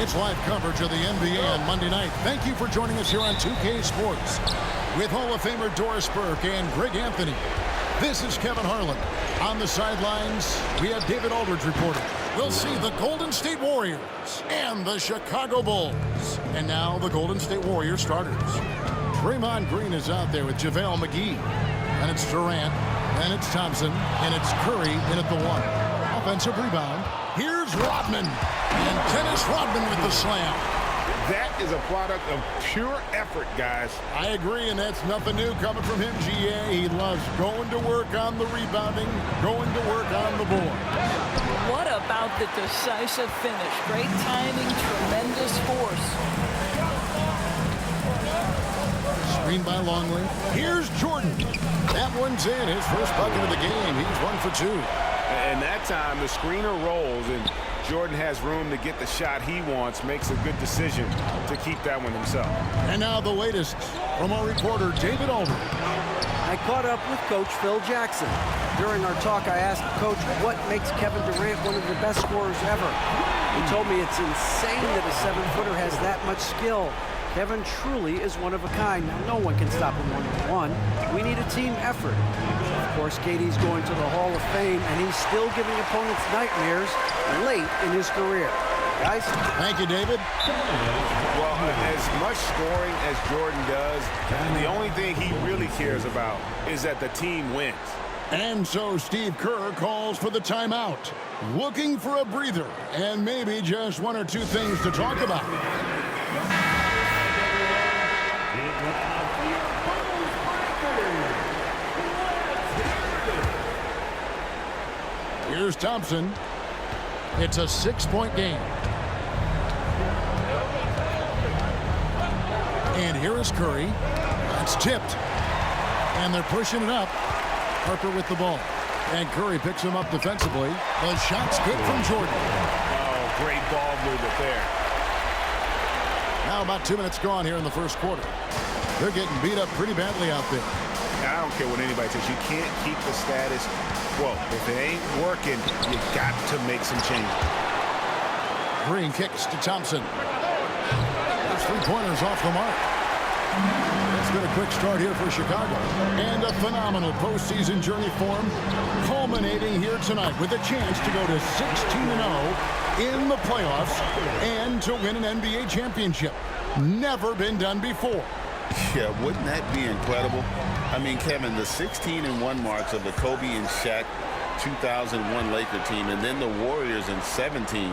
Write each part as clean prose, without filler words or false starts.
It's live coverage of the NBA on Monday night. Thank you for joining us here on 2K Sports. With Hall of Famer Doris Burke and Greg Anthony, this is Kevin Harlan. On the sidelines, we have David Aldridge reporting. We'll see the Golden State Warriors and the Chicago Bulls. And now the Golden State Warriors starters. Draymond Green is out there with JaVale McGee. And it's Durant. And it's Thompson. And it's Curry in at the one. Offensive rebound. Here's Rodman. And Dennis Rodman with the slam. That is a product of pure effort, guys. I agree, and that's nothing new coming from him, GA. He loves going to work on the rebounding, going to work on the board. What about the decisive finish? Great timing, tremendous force. Screen by Longley. Here's Jordan. That one's in. His first bucket of the game. He's 1 for 2. And that time, the screener rolls, and Jordan has room to get the shot he wants, makes a good decision to keep that one himself. And now the latest from our reporter, David Aldridge. I caught up with Coach Phil Jackson. During our talk, I asked Coach what makes Kevin Durant one of the best scorers ever. He told me it's insane that a 7-footer has that much skill. Kevin truly is one of a kind. Now, no one can stop him one-on-one. We need a team effort. Of course, KD's going to the Hall of Fame, and he's still giving opponents nightmares late in his career. Guys? Thank you, David. Well, as much scoring as Jordan does, the only thing he really cares about is that the team wins. And so Steve Kerr calls for the timeout. Looking for a breather and maybe just one or two things to talk about. Here's Thompson. It's a 6-point game. And here is Curry. That's tipped. And they're pushing it up. Harper with the ball. And Curry picks him up defensively. The shot's good from Jordan. Oh, great ball movement there. Now about 2 minutes gone here in the first quarter. They're getting beat up pretty badly out there. I don't care what anybody says. You can't keep the status quo. If it ain't working, you got to make some changes. Green kicks to Thompson. Those 3-pointers off the mark. It's been a quick start here for Chicago. And a phenomenal postseason journey for them, culminating here tonight with a chance to go to 16-0 in the playoffs and to win an NBA championship. Never been done before. Yeah, wouldn't that be incredible? I mean, Kevin, the 16-1 marks of the Kobe and Shaq 2001 Laker team, and then the Warriors in 17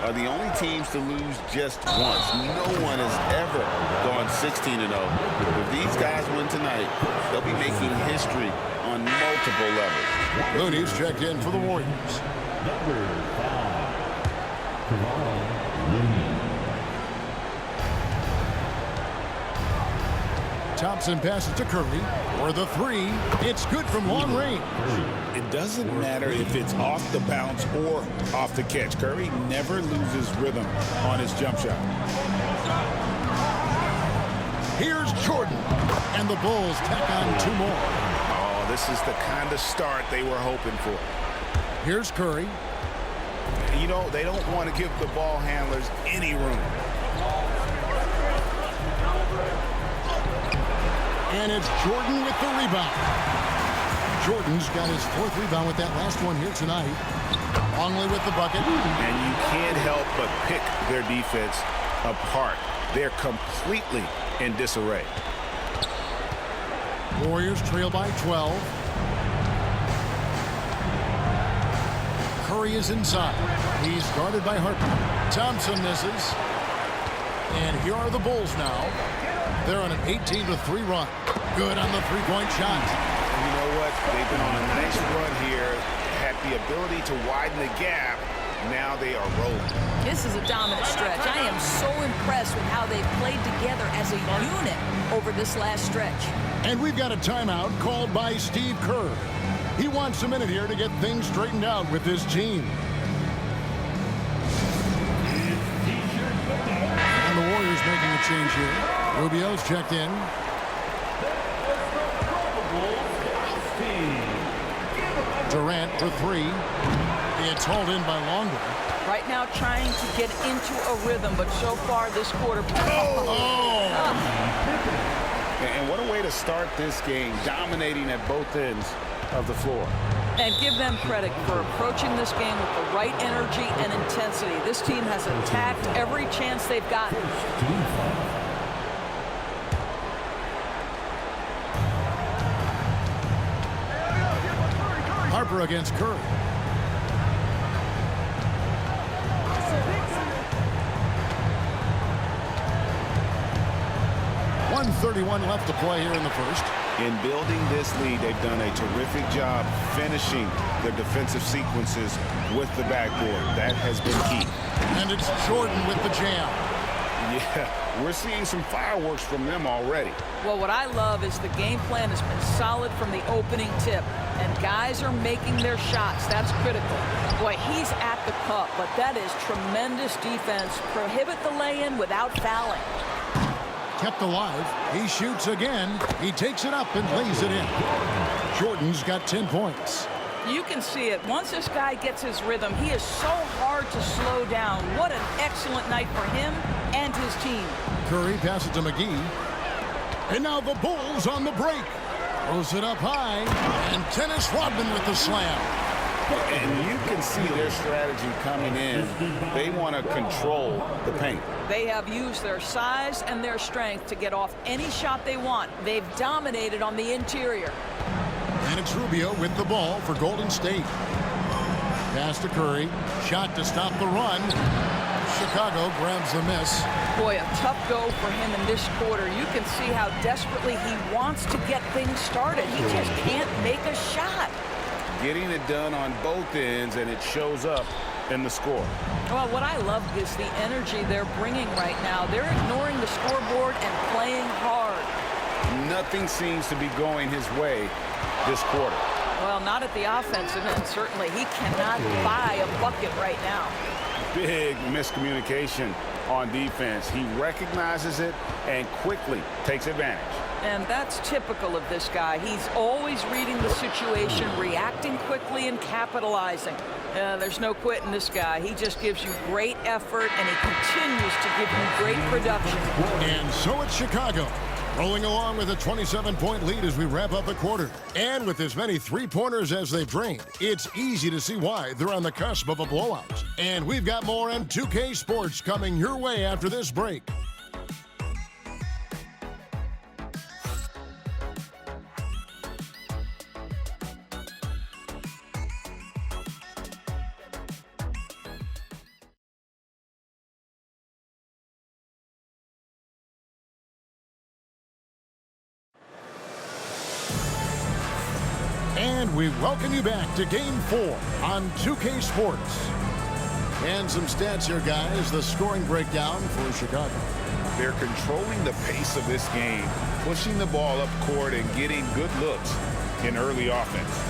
are the only teams to lose just once. No one has ever gone 16-0. If these guys win tonight, they'll be making history on multiple levels. Looney's checked in for the Warriors. Number 5, Kevon Looney. Thompson passes to Curry for the 3. It's good from long range. It doesn't matter if it's off the bounce or off the catch. Curry never loses rhythm on his jump shot. Here's Jordan. And the Bulls tack on 2 more. Oh, this is the kind of start they were hoping for. Here's Curry. You know, they don't want to give the ball handlers any room. And it's Jordan with the rebound. Jordan's got his 4th rebound with that last one here tonight. Longley with the bucket. And you can't help but pick their defense apart. They're completely in disarray. Warriors trail by 12. Curry is inside. He's guarded by Harper. Thompson misses. And here are the Bulls now. They're on an 18-3 run. Good on the 3-point shot. And you know what? They've been on a nice run here. Had the ability to widen the gap. Now they are rolling. This is a dominant stretch. I am so impressed with how they've played together as a unit over this last stretch. And we've got a timeout called by Steve Kerr. He wants a minute here to get things straightened out with his team. And the Warriors making a change here. Rubio's checked in. Durant for 3. It's hauled in by Longer. Right now trying to get into a rhythm, but so far this quarter. And what a way to start this game, dominating at both ends of the floor. And give them credit for approaching this game with the right energy and intensity. This team has attacked every chance they've gotten. Harper against Curry. .131 left to play here in the first. In building this lead, they've done a terrific job finishing their defensive sequences with the backboard. That has been key. And it's Jordan with the jam. Yeah, we're seeing some fireworks from them already. Well, what I love is the game plan has been solid from the opening tip, and guys are making their shots. That's critical. Boy, he's at the cup, but that is tremendous defense. Prohibit the lay-in without fouling. Kept alive. He shoots again. He takes it up and lays it in. Jordan's got 10 points. You can see it. Once this guy gets his rhythm, he is so hard to slow down. What an excellent night for him and his team. Curry passes to McGee. And now the Bulls on the break. Throws it up high. And Dennis Rodman with the slam. And you can see their strategy coming in. They want to control the paint. They have used their size and their strength to get off any shot they want. They've dominated on the interior. And it's Rubio with the ball for Golden State. Pass to Curry. Shot to stop the run. Chicago grabs the miss. Boy, a tough go for him in this quarter. You can see how desperately he wants to get things started. He just can't make a shot. Getting it done on both ends, and it shows up in the score. Well, what I love is the energy they're bringing right now. They're ignoring the scoreboard and playing hard. Nothing seems to be going his way this quarter. Well, not at the offensive end, certainly. He cannot buy a bucket right now. Big miscommunication on defense. He recognizes it and quickly takes advantage. And that's typical of this guy. He's always reading the situation, reacting quickly, and capitalizing. There's no quitting this guy. He just gives you great effort, and he continues to give you great production. And so it's Chicago, rolling along with a 27-point lead as we wrap up the quarter. And with as many three-pointers as they've drained, it's easy to see why they're on the cusp of a blowout. And we've got more M2K Sports coming your way after this break. And we welcome you back to Game 4 on 2K Sports. And some stats here, guys. The scoring breakdown for Chicago. They're controlling the pace of this game, pushing the ball up court and getting good looks in early offense.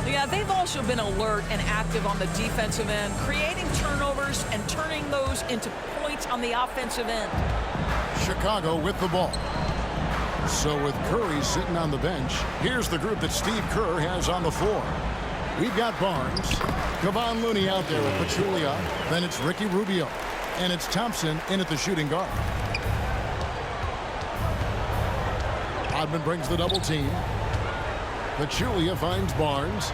Yeah, they've also been alert and active on the defensive end, creating turnovers and turning those into points on the offensive end. Chicago with the ball. So with Curry sitting on the bench, here's the group that Steve Kerr has on the floor. We've got Barnes, Kevon Looney out there with Pachulia, then it's Ricky Rubio, and it's Thompson in at the shooting guard. Rodman brings the double team. Pachulia finds Barnes.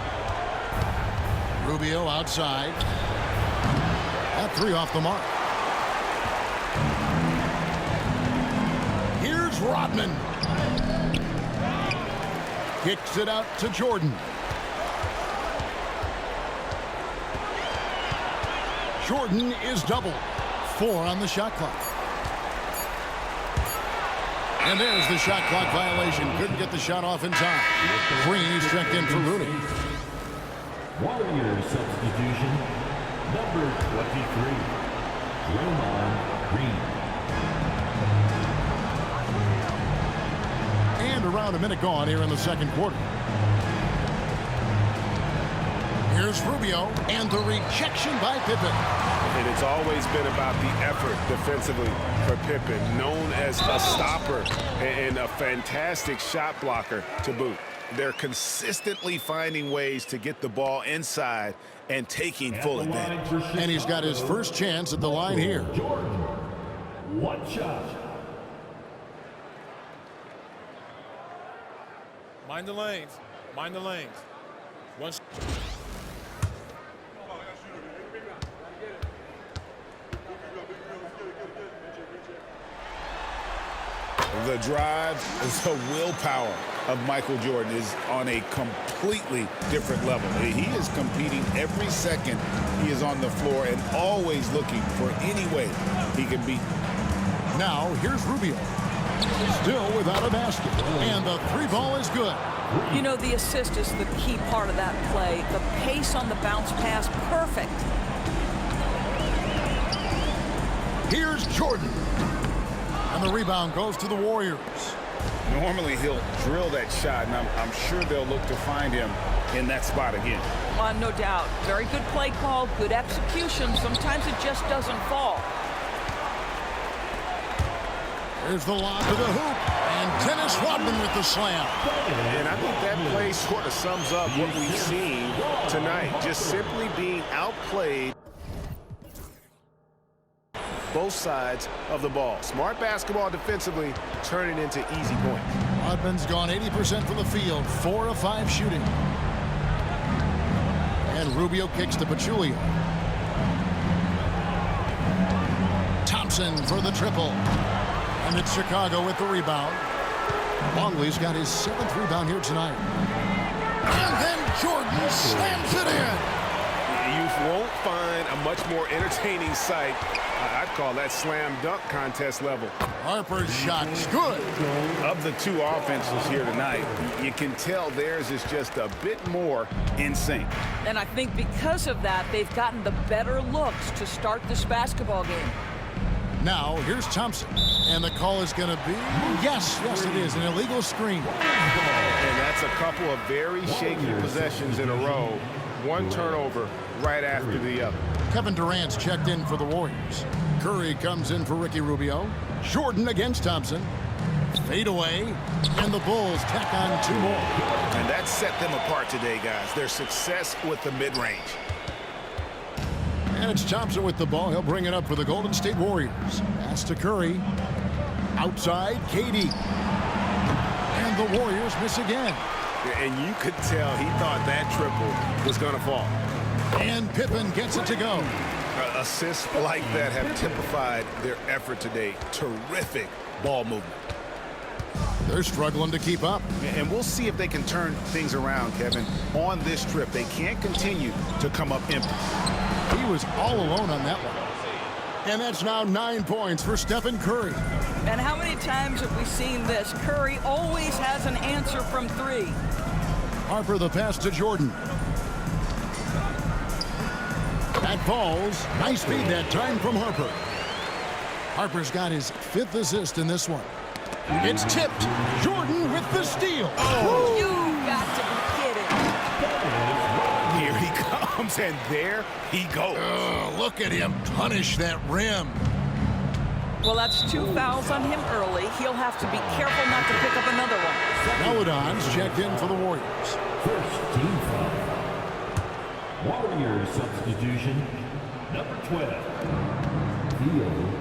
Rubio outside. That three off the mark. Here's Rodman. Kicks it out to Jordan. Jordan is doubled. 4 on the shot clock. And there's the shot clock violation. Couldn't get the shot off in time. Green's checked in for Rooney. Warriors substitution, number 23, Draymond Green. And around a minute gone here in the second quarter. Here's Rubio, and the rejection by Pippen. And it's always been about the effort defensively for Pippen, known as a stopper and a fantastic shot blocker to boot. They're consistently finding ways to get the ball inside and taking full advantage. And he's got his first chance at the line here. Jordan, one shot. Mind the lanes. Mind the lanes. Once. The drive, the willpower of Michael Jordan is on a completely different level. He is competing every second he is on the floor and always looking for any way he can beat. Now, here's Rubio. Still without a basket. And the three ball is good. You know, the assist is the key part of that play. The pace on the bounce pass, perfect. Here's Jordan. And the rebound goes to the Warriors. Normally he'll drill that shot, and I'm sure they'll look to find him in that spot again. No doubt. Very good play call, good execution. Sometimes it just doesn't fall. Here's the lob to the hoop. And Dennis Rodman with the slam. And I think that play sort of sums up what we've seen tonight. Just simply being outplayed both sides of the ball. Smart basketball defensively, turning into easy points. Rodman's gone 80% from the field, 4 of 5 shooting. And Rubio kicks to Pachulia. Thompson for the triple. And it's Chicago with the rebound. Longley's got his 7th rebound here tonight. And then Jordan slams it in. You won't find a much more entertaining sight. I'd call that slam dunk contest level. Harper's shot is good. Of the two offenses here tonight, you can tell theirs is just a bit more in sync. And I think because of that, they've gotten the better looks to start this basketball game. Now, here's Thompson. And the call is going to be, yes, it is, an illegal screen. And that's a couple of very shaky possessions in a row. One turnover right after the other. Kevin Durant's checked in for the Warriors. Curry comes in for Ricky Rubio. Jordan against Thompson. Fade away. And the Bulls tack on 2 more. And that set them apart today, guys. Their success with the mid-range. And it's Thompson with the ball. He'll bring it up for the Golden State Warriors. Pass to Curry. Outside, KD. And the Warriors miss again. And you could tell he thought that triple was going to fall. And Pippen gets it to go. Assists like that have typified their effort today. Terrific ball movement. They're struggling to keep up. And we'll see if they can turn things around, Kevin, on this trip. They can't continue to come up empty. He was all alone on that one. And that's now 9 points for Stephen Curry. And how many times have we seen this? Curry always has an answer from 3. Harper the pass to Jordan. That falls. Nice speed that time from Harper. Harper's got his 5th assist in this one. It's tipped. Jordan with the steal. Oh. You got to be kidding. Here he comes, and there he goes. Look at him punish that rim. Well, that's 2 fouls on him early. He'll have to be careful not to pick up another one. Meladon's checked in for the Warriors. First team foul. Warriors substitution, number 12.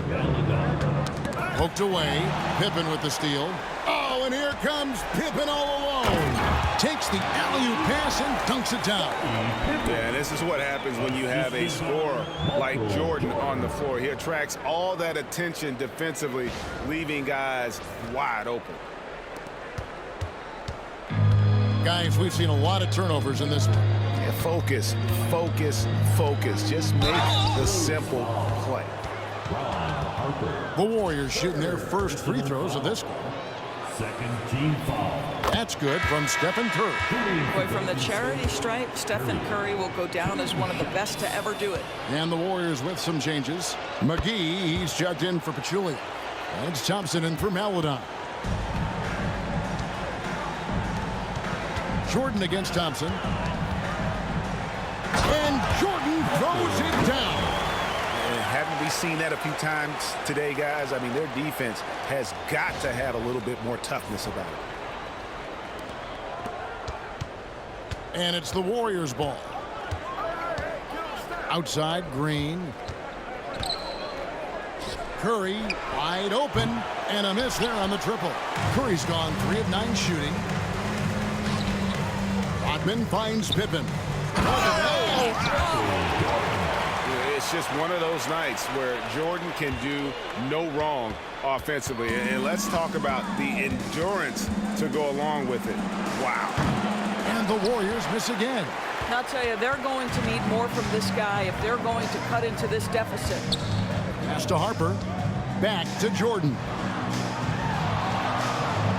Meladon. Poked away. Pippen with the steal. Oh, and here comes Pippen all alone. Takes the alley-oop pass and dunks it down. Yeah, this is what happens when you have a scorer like Jordan on the floor. He attracts all that attention defensively, leaving guys wide open. Guys, we've seen a lot of turnovers in this one. Yeah, focus, focus, focus. Just make the simple play. The Warriors shooting their first free throws of this game. Second team foul. That's good from Stephen Curry. Boy, from the charity stripe, Stephen Curry will go down as one of the best to ever do it. And the Warriors with some changes. McGee, he's checked in for Pachulia. And it's Thompson in for Meladon. Jordan against Thompson. And Jordan throws it down. haven't we seen that a few times today, guys? I mean, their defense has got to have a little bit more toughness about it. And it's the Warriors' ball. Outside, Green. Curry, wide open, and a miss there on the triple. Curry's gone 3 of 9 shooting. Rodman finds Pippen. It's just one of those nights where Jordan can do no wrong offensively. And let's talk about the endurance to go along with it. Wow. And the Warriors miss again. And I'll tell you, they're going to need more from this guy if they're going to cut into this deficit. Pass to Harper. Back to Jordan.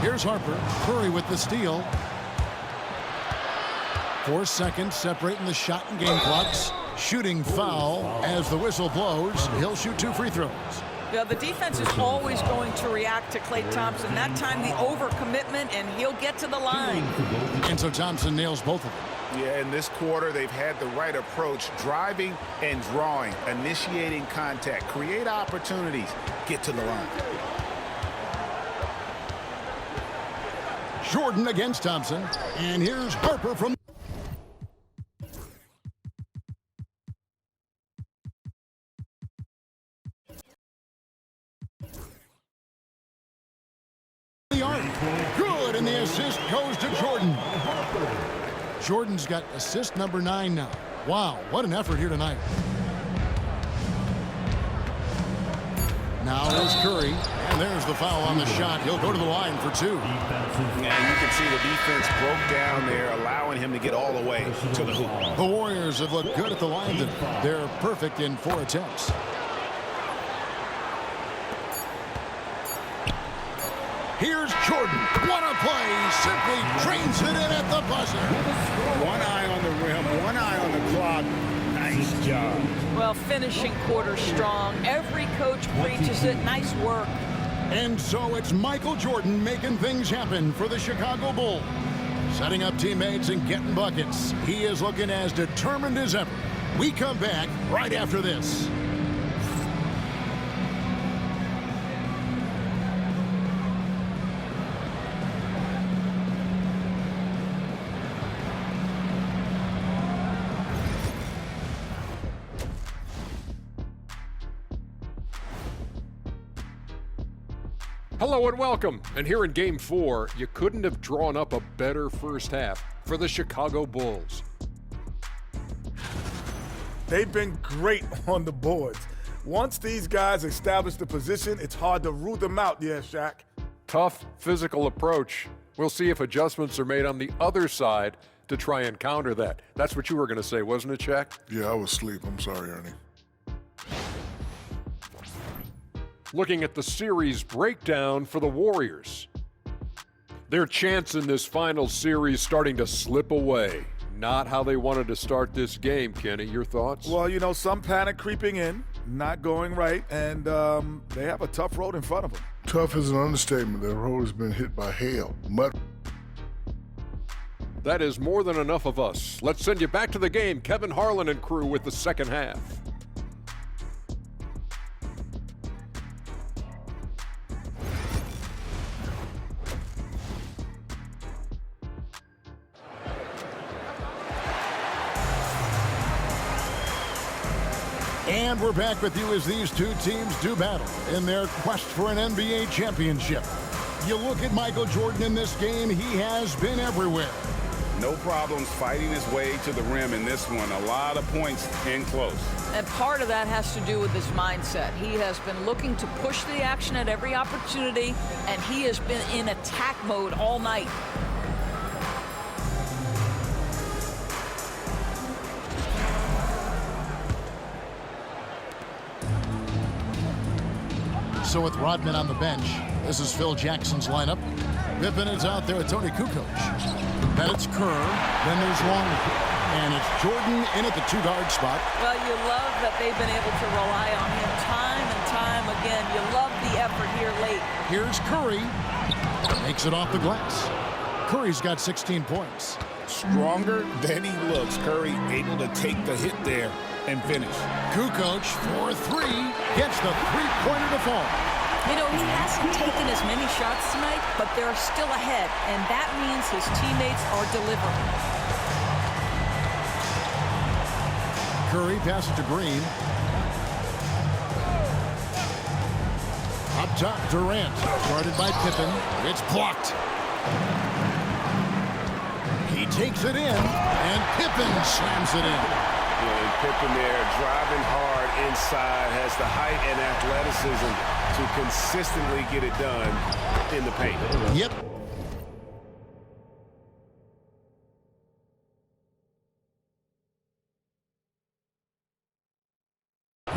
Here's Harper. Curry with the steal. 4 seconds separating the shot and game clocks. Shooting foul as the whistle blows. He'll shoot 2 free throws. Yeah, the defense is always going to react to Klay Thompson. That time the overcommitment, and he'll get to the line. And so Thompson nails both of them. Yeah, in this quarter, they've had the right approach, driving and drawing, initiating contact, create opportunities, get to the line. Jordan against Thompson. And here's Harper from the arc. Good, and the assist goes to Jordan. Jordan's got assist number 9 now. Wow, what an effort here tonight. Now there's Curry, and there's the foul on the shot. He'll go to the line for 2. And you can see the defense broke down there, allowing him to get all the way to the hoop. The Warriors have looked good at the line tonight. They're perfect in 4 attempts. Here's Jordan. What a play. Simply trains it in at the buzzer. One eye on the rim, one eye on the clock. Nice job. Well, finishing quarter strong. Every coach preaches it. Nice work. And so it's Michael Jordan making things happen for the Chicago Bulls. Setting up teammates and getting buckets. He is looking as determined as ever. We come back right after this. Hello and welcome. And here in Game 4, you couldn't have drawn up a better first half for the Chicago Bulls. They've been great on the boards. Once these guys establish the position, it's hard to root them out, yeah, Shaq. Tough physical approach. We'll see if adjustments are made on the other side to try and counter that. That's what you were going to say, wasn't it, Shaq? Yeah, I was asleep. I'm sorry, Ernie. Looking at the series breakdown for the Warriors. Their chance in this final series starting to slip away. Not how they wanted to start this game, Kenny. Your thoughts? Well, you know, some panic creeping in, not going right, and they have a tough road in front of them. Tough is an understatement. The road has been hit by hail, mud. That is more than enough of us. Let's send you back to the game. Kevin Harlan and crew with the second half. And we're back with you as these two teams do battle in their quest for an NBA championship. You look at Michael Jordan in this game, he has been everywhere. No problems fighting his way to the rim in this one. A lot of points in close. And part of that has to do with his mindset. He has been looking to push the action at every opportunity, and he has been in attack mode all night. So with Rodman on the bench, this is Phil Jackson's lineup. Pippen is out there with Tony Kukoc. Then it's Kerr. Then there's Longley. And it's Jordan in at the 2-guard spot. Well, you love that they've been able to rely on him time and time again. You love the effort here late. Here's Curry. Makes it off the glass. Curry's got 16 points. Stronger than he looks. Curry able to take the hit there and finish. Kukoc for three, gets the three-pointer to fall. You know, he hasn't taken as many shots tonight, but they're still ahead, and that means his teammates are delivering. Curry passes to Green. Up top, Durant, guarded by Pippen. It's blocked. He takes it in, and Pippen slams it in. And Pippen there driving hard inside, has the height and athleticism to consistently get it done in the paint. Yep.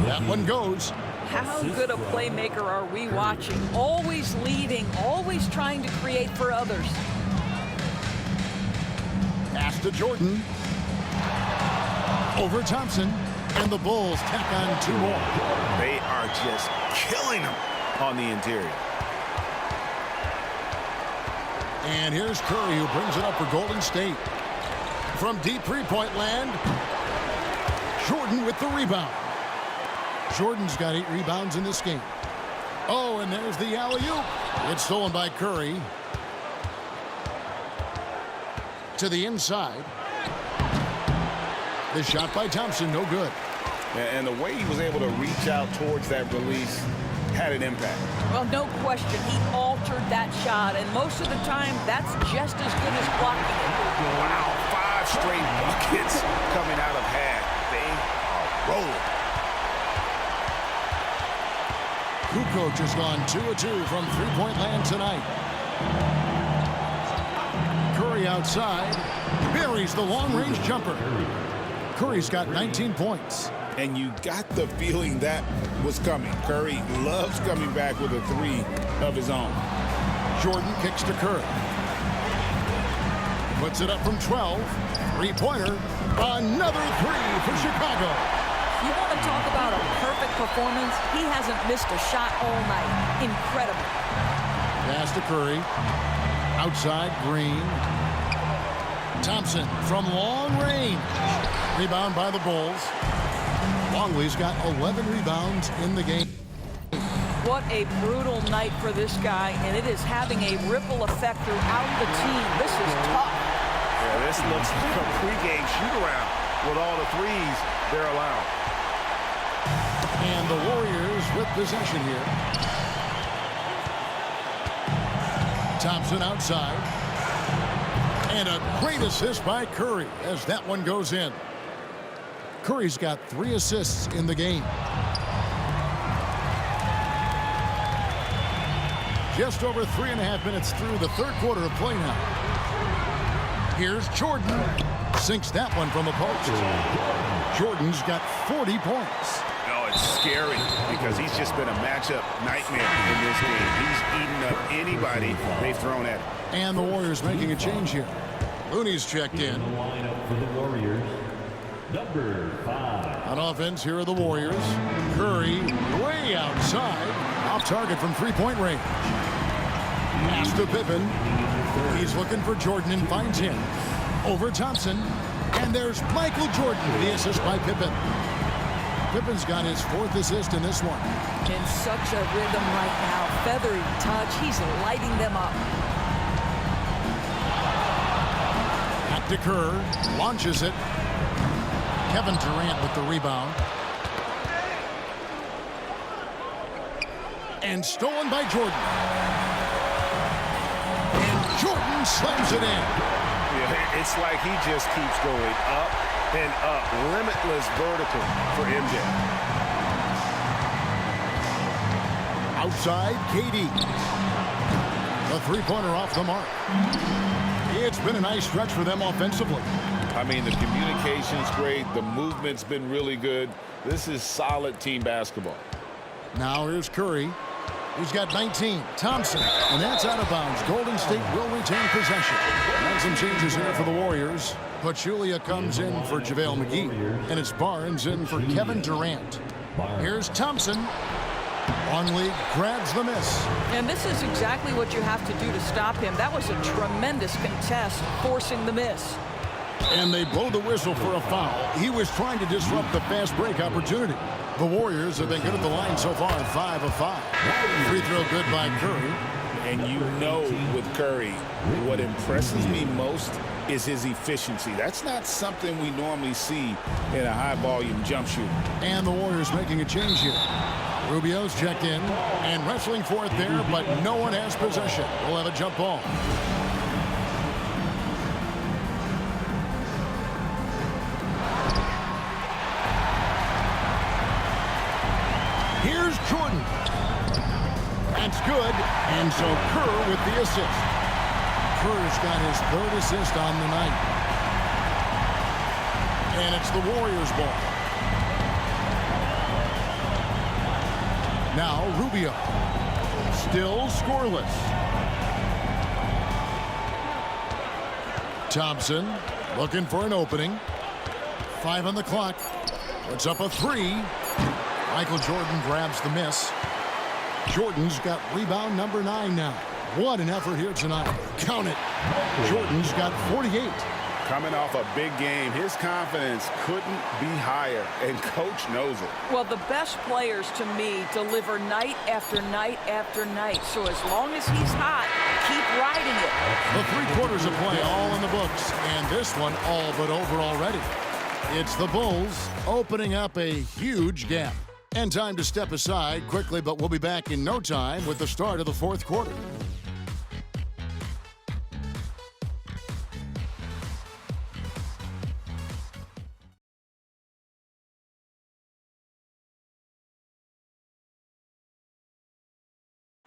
That one goes. How good a playmaker are we watching? Always leading, always trying to create for others. Pass to Jordan. Over Thompson. And the Bulls tack on two more. They are just killing them on the interior. And here's Curry, who brings it up for Golden State. From deep three-point land, Jordan with the rebound. Jordan's got 8 rebounds in this game. Oh, and there's the alley-oop. It's stolen by Curry. To the inside. The shot by Thompson, no good. And the way he was able to reach out towards that release had an impact. Well, no question. He altered that shot, and most of the time, that's just as good as blocking it. Wow, 5 straight buckets coming out of half. They are rolling. Kukoc has gone 2 of 2 from three-point land tonight. Curry outside. Buries the long-range jumper. Curry's got 19 points. And you got the feeling that was coming. Curry loves coming back with a 3 of his own. Jordan kicks to Curry. Puts it up from 12. Three-pointer. Another 3 for Chicago. You want to talk about a perfect performance? He hasn't missed a shot all night. Incredible. Pass to Curry. Outside, Green. Thompson from long range. Rebound by the Bulls. Longley's got 11 rebounds in the game. What a brutal night for this guy, and it is having a ripple effect throughout the team. This is tough. Yeah, this looks like a pregame shoot-around with all the threes they're allowed. And the Warriors with possession here. Thompson outside. And a great assist by Curry as that one goes in. Curry's got 3 assists in the game. Just over 3.5 minutes through the third quarter of play now. Here's Jordan. Sinks that one from a post. Jordan's got 40 points. Oh, it's scary because he's just been a matchup nightmare in this game. He's eaten up anybody they've thrown at him. And the Warriors making a change here. Looney's checked in. The lineup for the Warriors, number 5. On offense, here are the Warriors. Curry way outside. Off target from three-point range. Pass to Pippen. He's looking for Jordan and finds him. Over Thompson. And there's Michael Jordan, the assist by Pippen. Pippen's got his 4th assist in this one. In such a rhythm right now. Feathery touch. He's lighting them up. Back to Kerr. Launches it. Kevin Durant with the rebound. And stolen by Jordan. And Jordan slams it in. Yeah, it's like he just keeps going up and up. Limitless vertical for MJ. Outside, KD. The three-pointer off the mark. It's been a nice stretch for them offensively. I mean, the communication's great. The movement's been really good. This is solid team basketball. Now here's Curry. He's got 19. Thompson. And that's out of bounds. Golden State will retain possession. And some changes here for the Warriors. Pachulia comes in for JaVale McGee. And it's Barnes in for Kevin Durant. Here's Thompson. Longley grabs the miss. And this is exactly what you have to do to stop him. That was a tremendous contest, forcing the miss. And they blow the whistle for a foul. He was trying to disrupt the fast break opportunity. The Warriors have been good at the line so far, 5 of 5. Free throw good by Curry. And you know with Curry, what impresses me most is his efficiency. That's not something we normally see in a high-volume jump shooter. And the Warriors making a change here. Rubio's checked in and wrestling for it there, but no one has possession. We'll have a jump ball. Here's Jordan. That's good. And so Kerr with the assist. Kerr's got his 3rd assist on the night. And it's the Warriors' ball. Now Rubio. Still scoreless. Thompson looking for an opening. 5 on the clock. Puts up a 3. Michael Jordan grabs the miss. Jordan's got rebound number 9 now. What an effort here tonight. Count it. Jordan's got 48. Coming off a big game, his confidence couldn't be higher, and Coach knows it. Well, the best players, to me, deliver night after night after night. So as long as he's hot, keep riding it. The 3 quarters of play all in the books, and this one all but over already. It's the Bulls opening up a huge gap. And time to step aside quickly, but we'll be back in no time with the start of the 4th quarter.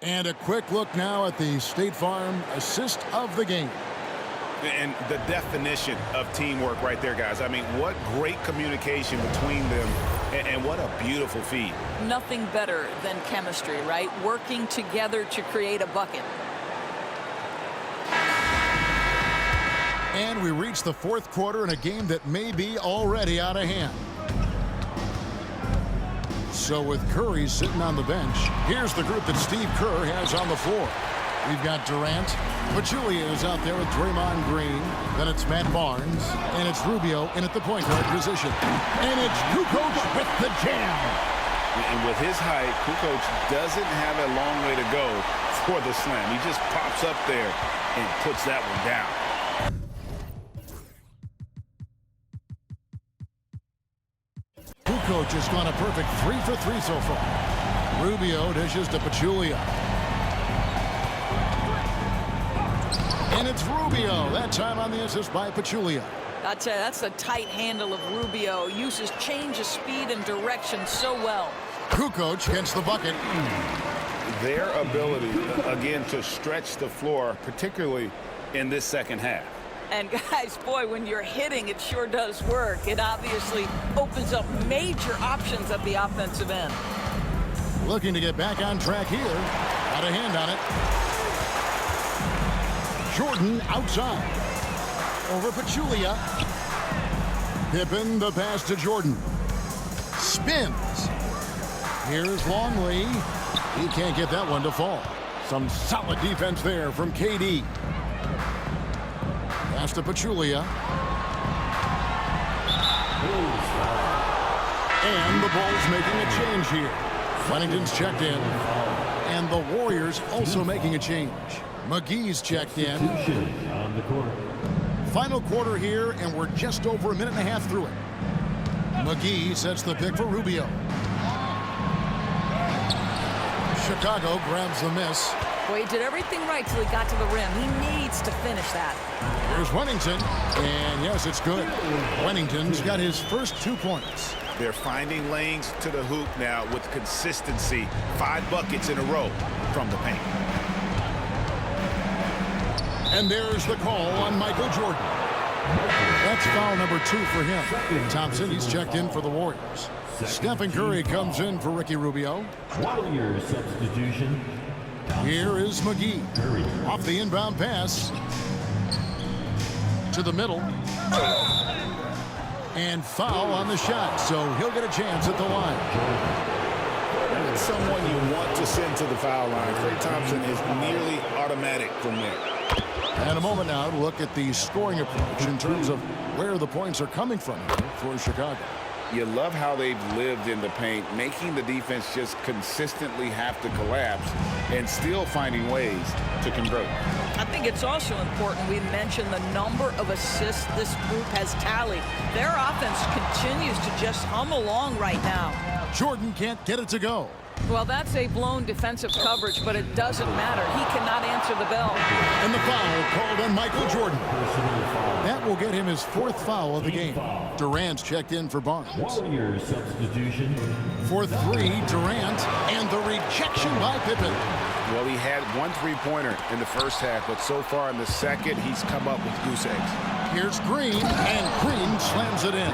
And a quick look now at the State Farm assist of the game. And the definition of teamwork right there, guys. I mean, what great communication between them, and what a beautiful feed. Nothing better than chemistry, right? Working together to create a bucket. And we reach the 4th quarter in a game that may be already out of hand. So with Curry sitting on the bench, here's the group that Steve Kerr has on the floor. We've got Durant. Pachulia is out there with Draymond Green. Then it's Matt Barnes. And it's Rubio in at the point guard position. And it's Kukoc with the jam. And with his height, Kukoc doesn't have a long way to go for the slam. He just pops up there and puts that one down. Kukoc has gone a perfect 3 for 3 so far. Rubio dishes to Pachulia. And it's Rubio. That time on the assist by Pachulia. I'll tell you, that's the tight handle of Rubio. Uses change of speed and direction so well. Kukoc gets the bucket. Their ability, again, to stretch the floor, particularly in this second half. And guys, boy, when you're hitting, it sure does work. It obviously opens up major options at the offensive end. Looking to get back on track here. Got a hand on it. Jordan outside. Over Pachulia. Pippen the pass to Jordan. Spins. Here's Longley. He can't get that one to fall. Some solid defense there from KD. Pass to Pachulia. And the Bulls making a change here. Flanagan's checked in. And the Warriors also making a change. McGee's checked in. On the court. Final quarter here, and we're just over a minute and a half through it. McGee sets the pick for Rubio. Chicago grabs the miss. Boy, he did everything right till he got to the rim. He needs to finish that. Here's Wennington, and yes, it's good. Wennington's got his first 2 points. They're finding lanes to the hoop now with consistency. 5 buckets in a row from the paint. And there's the call on Michael Jordan. That's foul number 2 for him. Thompson, he's checked in for the Warriors. Stephen Curry comes in for Ricky Rubio. Warriors substitution. Here is McGee. Off the inbound pass. To the middle. And foul on the shot, so he'll get a chance at the line. That's someone you want to send to the foul line. Klay Thompson is nearly automatic from there. And a moment now to look at the scoring approach in terms of where the points are coming from for Chicago. You love how they've lived in the paint, making the defense just consistently have to collapse and still finding ways to convert. I think it's also important we mention the number of assists this group has tallied. Their offense continues to just hum along right now. Jordan can't get it to go. Well, that's a blown defensive coverage, but it doesn't matter. He cannot answer the bell. And the foul called on Michael Jordan. That will get him his 4th foul of the game. Durant's checked in for Barnes. Warriors substitution. For 3, Durant, and the rejection by Pippen. Well, he had 1 3-pointer in the first half, but so far in the second, he's come up with goose eggs. Here's Green, and Green slams it in.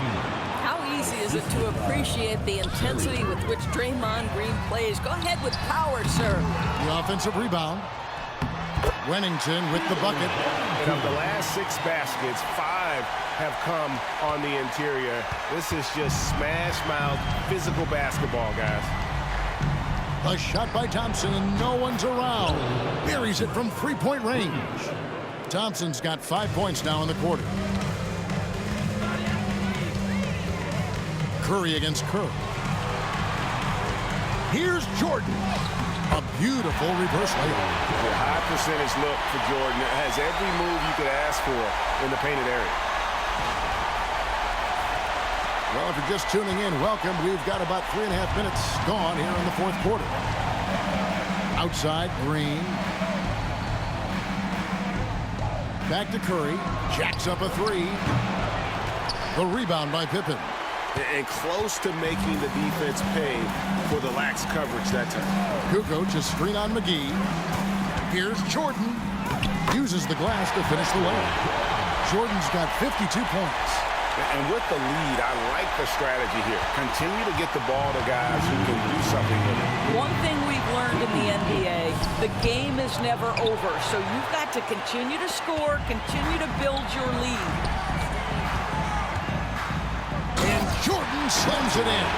How easy is it to appreciate the intensity with which Draymond Green plays? Go ahead with power, sir. The offensive rebound. Wennington with the bucket. And of the last 6 baskets, 5 have come on the interior. This is just smash-mouth physical basketball, guys. A shot by Thompson, and no one's around. Buries it from 3-point range. Thompson's got 5 points now in the quarter. Curry against Kerr. Here's Jordan. A beautiful reverse layup. A high percentage look for Jordan. It has every move you could ask for in the painted area. Well, if you're just tuning in, welcome. We've got about 3.5 minutes gone here in the 4th quarter. Outside, Green. Back to Curry. Jacks up a 3. The rebound by Pippen. And close to making the defense pay for the lax coverage that time. Kukoc just screen on McGee. Here's Jordan. Uses the glass to finish the layup. Jordan's got 52 points. And with the lead, I like the strategy here. Continue to get the ball to guys who can do something with it. One thing we've learned in the NBA, the game is never over. So you've got to continue to score, continue to build your lead. And Jordan slams it in.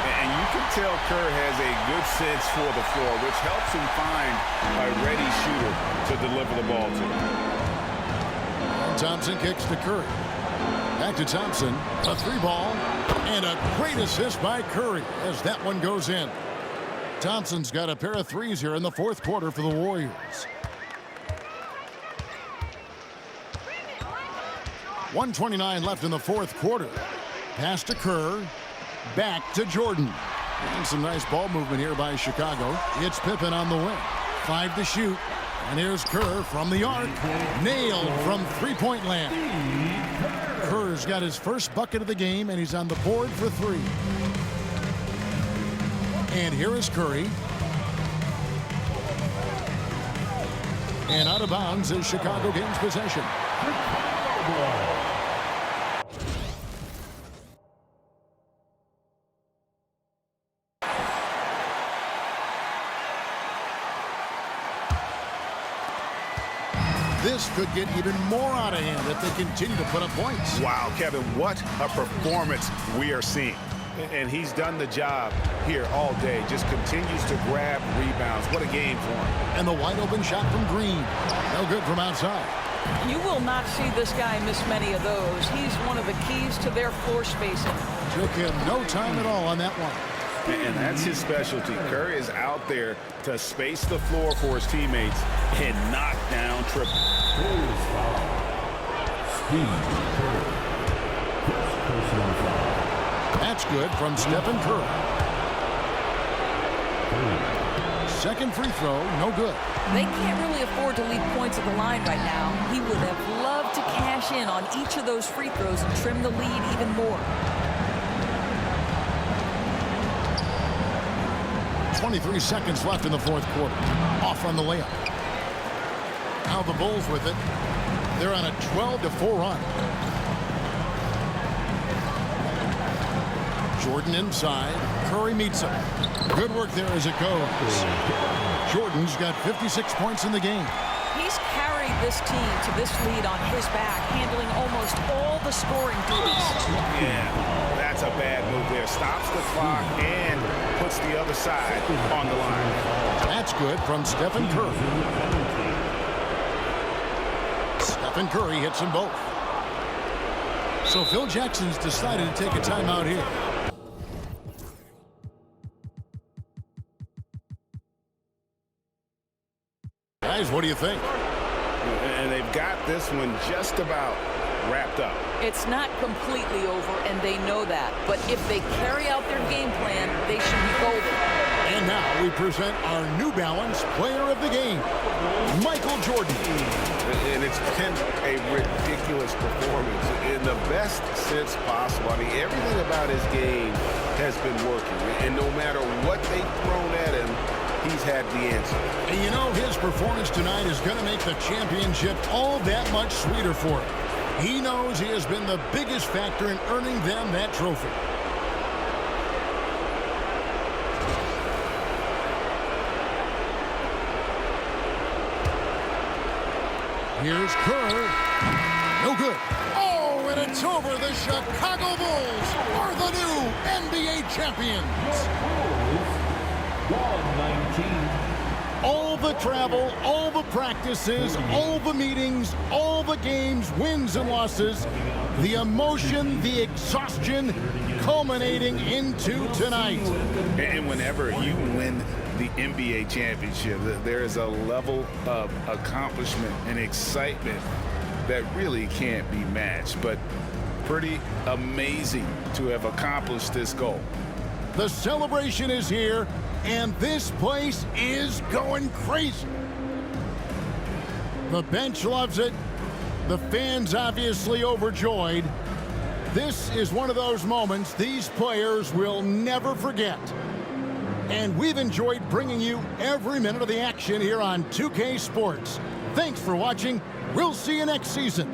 And you can tell Kerr has a good sense for the floor, which helps him find a ready shooter to deliver the ball to. And Thompson kicks to Curry. Back to Thompson. A 3-ball. And a great assist by Curry as that one goes in. Thompson's got a pair of 3s here in the 4th quarter for the Warriors. 1:29 left in the 4th quarter. Pass to Kerr. Back to Jordan. And some nice ball movement here by Chicago. It's Pippen on the wing. 5 to shoot. And here's Kerr from the arc. Nailed from 3-point land. Kerr's got his first bucket of the game, and he's on the board for 3. And here is Curry. And out of bounds as Chicago gains possession. This could get even more out of hand if they continue to put up points. Wow, Kevin, what a performance we are seeing. And he's done the job here all day. Just continues to grab rebounds. What a game for him. And the wide open shot from Green. No good from outside. You will not see this guy miss many of those. He's one of the keys to their floor spacing. Took him no time at all on that one. And that's his specialty. Curry is out there to space the floor for his teammates and knock down triples. That's good from Stephen Curry. Second free throw, no good. They can't really afford to leave points at the line right now. He would have loved to cash in on each of those free throws and trim the lead even more. 23 seconds left in the 4th quarter. Off on the layup. Now the Bulls with it. They're on a 12-4 run. Jordan inside. Curry meets him. Good work there as it goes. Jordan's got 56 points in the game. He's carried this team to this lead on his back, handling almost all the scoring duties. Yeah, that's a bad move there. Stops the clock and puts the other side on the line. That's good from Stephen Curry. Stephen Curry hits them both. So Phil Jackson's decided to take a timeout here. Guys, what do you think? And they've got this one just about wrapped up. It's not completely over, and they know that. But if they carry out their game plan, they should be golden. And now we present our New Balance Player of the Game, Michael Jordan. And it's been a ridiculous performance in the best sense possible. I mean, everything about his game has been working. And no matter what they've thrown at him, he's had the answer. And you know, his performance tonight is going to make the championship all that much sweeter for him. He knows he has been the biggest factor in earning them that trophy. Here's Kerr. No good. Oh, and it's over. The Chicago Bulls are the new NBA champions. 119. All the travel, all the practices, all the meetings, all the games, wins and losses, the emotion, the exhaustion, culminating into tonight. And whenever you win the NBA championship, there is a level of accomplishment and excitement that really can't be matched. But pretty amazing to have accomplished this goal. The celebration is here, and this place is going crazy. The bench loves it. The fans obviously overjoyed. This is one of those moments these players will never forget. And we've enjoyed bringing you every minute of the action here on 2K Sports. Thanks for watching. We'll see you next season.